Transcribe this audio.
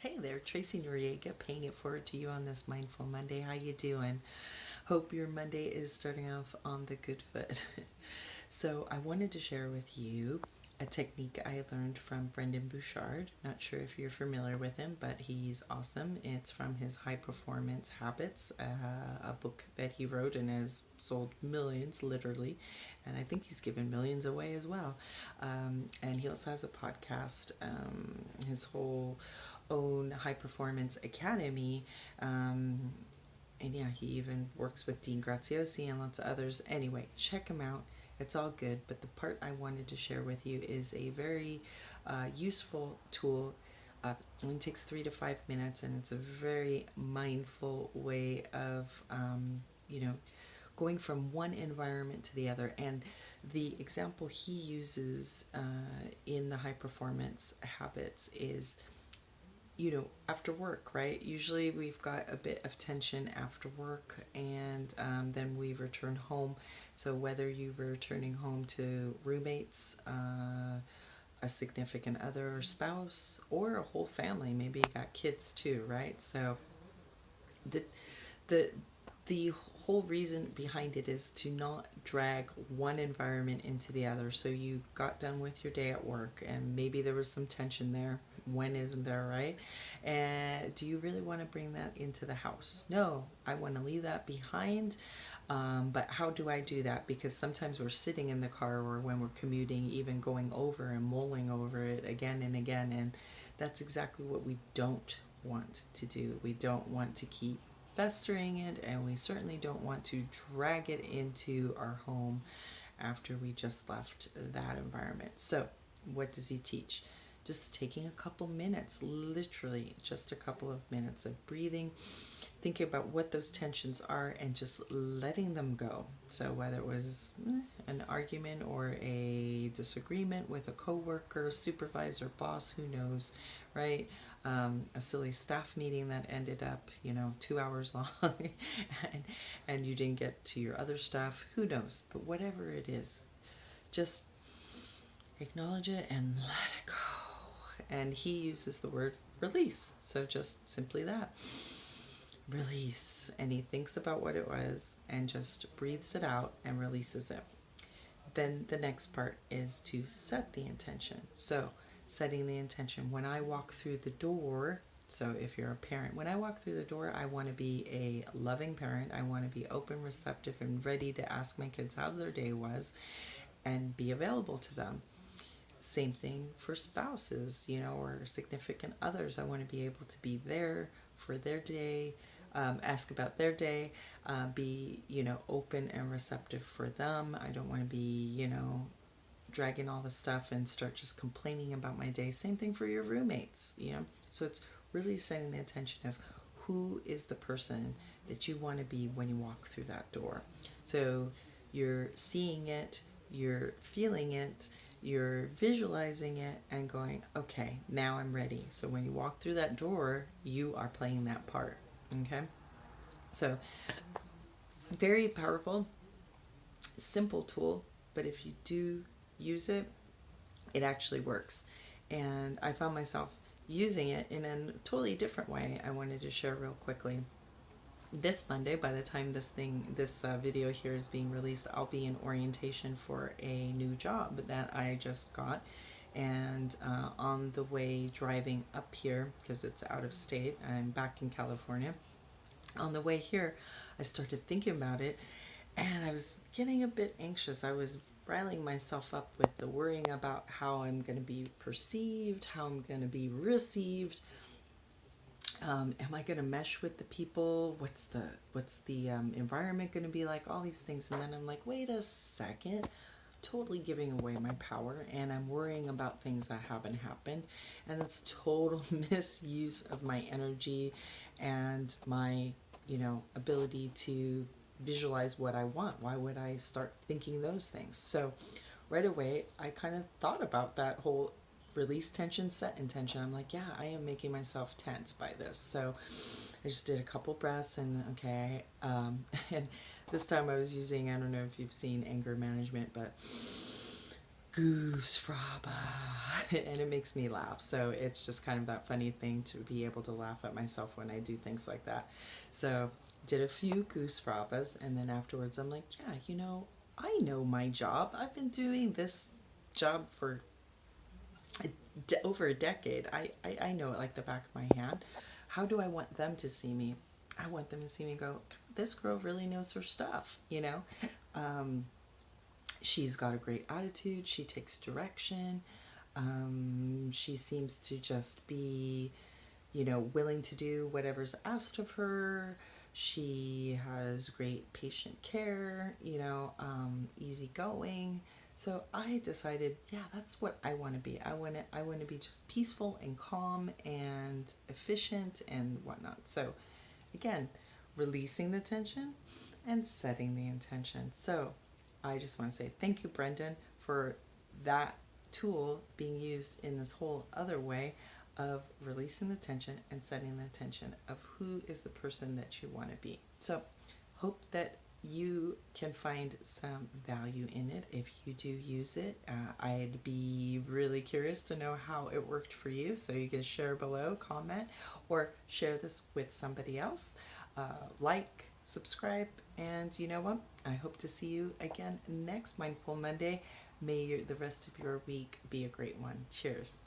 Hey there, Tracy Noriega, paying it forward to you on this Mindful Monday. How you doing? Hope your Monday is starting off on the good foot. So I wanted to share with you a technique I learned from Brendon Burchard. Not sure if you're familiar with him, but he's awesome. It's from his High Performance Habits, a book that he wrote and has sold millions, literally. And I think he's given millions away as well. And he also has a podcast. His whole own High Performance Academy. And yeah, he even works with Dean Graziosi and lots of others. Anyway, check him out. It's all good. But the part I wanted to share with you is a very useful tool. It only takes 3 to 5 minutes, and it's a very mindful way of, going from one environment to the other. And the example he uses in the high performance habits is after work, right? Usually we've got a bit of tension after work, and then we return home. So, whether you're returning home to roommates, a significant other or spouse, or a whole family, maybe you got kids too, right? So, the, the, the whole reason behind it is to not drag one environment into the other. So you got done with your day at work and maybe there was some tension there. When isn't there, right? And do you really want to bring that into the house? No, I want to leave that behind. But how do I do that? Because sometimes we're sitting in the car or when we're commuting, even going over and mulling over it again and again. And that's exactly what we don't want to do. We don't want to keep festering it, and we certainly don't want to drag it into our home after we just left that environment. So, what does he teach? Just taking a couple minutes, literally just a couple of minutes of breathing, thinking about what those tensions are and just letting them go. So whether it was an argument or a disagreement with a coworker, supervisor, boss, who knows, right? A silly staff meeting that ended up, 2 hours long, and you didn't get to your other stuff. Who knows? But whatever it is, just acknowledge it and let it go. And he uses the word release. So just simply that, release. And he thinks about what it was and just breathes it out and releases it. Then the next part is to set the intention. So, setting the intention when I walk through the door. So, if you're a parent, when I walk through the door, I want to be a loving parent. I want to be open, receptive, and ready to ask my kids how their day was and be available to them. Same thing for spouses, or significant others. I want to be able to be there for their day, ask about their day, be, open and receptive for them. I don't want to be, dragging all the stuff and start just complaining about my day. Same thing for your roommates. So it's really setting the intention of who is the person that you want to be when you walk through that door. So you're seeing it, you're feeling it, you're visualizing it and going, okay, now I'm ready. So when you walk through that door, you are playing that part. Okay? So very powerful, simple tool, but if you do use it, it actually works. And I found myself using it in a totally different way I wanted to share real quickly. This Monday, by the time this video here is being released, I'll be in orientation for a new job that I just got. And on the way driving up here, because it's out of state, I'm back in California. On the way here, I started thinking about it, and I was getting a bit anxious. I was riling myself up with the worrying about how I'm going to be perceived, how I'm going to be received. Am I going to mesh with the people? What's the environment going to be like? All these things, and then I'm like, wait a second, totally giving away my power, and I'm worrying about things that haven't happened, and that's total misuse of my energy and my ability to visualize what I want. Why would I start thinking those things? So right away, I kind of thought about that whole release tension, set intention. I'm like, yeah, I am making myself tense by this. So I just did a couple breaths and okay. And this time I was using, I don't know if you've seen anger management, but goose fraba, and it makes me laugh. So it's just kind of that funny thing to be able to laugh at myself when I do things like that. So did a few goose frabas, and then afterwards I'm like, yeah, I know my job. I've been doing this job for over a decade. I know it like the back of my hand. How do I want them to see me? I want them to see me go, this girl really knows her stuff. Um, she's got a great attitude. She takes direction. She seems to just be, willing to do whatever's asked of her. She has great patient care, easygoing. So I decided, yeah, that's what I want to be. I want to be just peaceful and calm and efficient and whatnot. So again, releasing the tension and setting the intention. So I just want to say thank you, Brendan, for that tool being used in this whole other way of releasing the tension and setting the intention of who is the person that you want to be. So hope that you can find some value in it if you do use it. I'd be really curious to know how it worked for you, so you can share below, comment, or share this with somebody else. Like, subscribe, and you know what? I hope to see you again next Mindful Monday. May the rest of your week be a great one. Cheers.